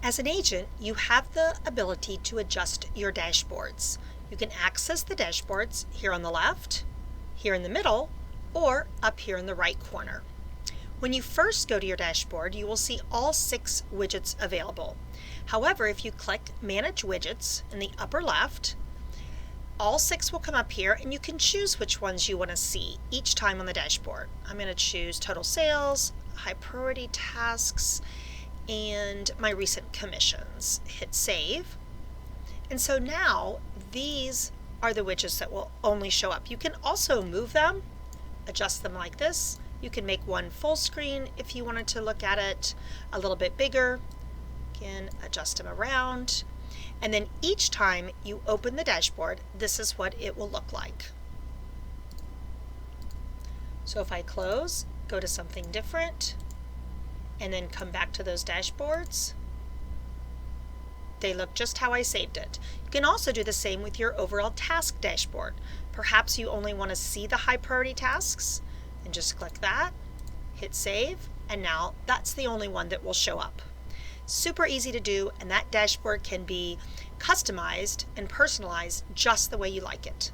As an agent, you have the ability to adjust your dashboards. You can access the dashboards here on the left, here in the middle, or up here in the right corner. When you first go to your dashboard, you will see all 6 widgets available. However, if you click Manage Widgets in the upper left, all 6 will come up here and you can choose which ones you want to see each time on the dashboard. I'm going to choose total sales, high priority tasks, and my recent commissions. Hit save. And so now these are the widgets that will only show up. You can also move them, adjust them like this. You can make one full screen if you wanted to look at it a little bit bigger. Again, adjust them around. And then each time you open the dashboard, this is what it will look like. So if I close, go to something different, and then come back to those dashboards, they look just how I saved it. You can also do the same with your overall task dashboard. Perhaps you only want to see the high priority tasks, and just click that, hit save, and now that's the only one that will show up. Super easy to do, and that dashboard can be customized and personalized just the way you like it.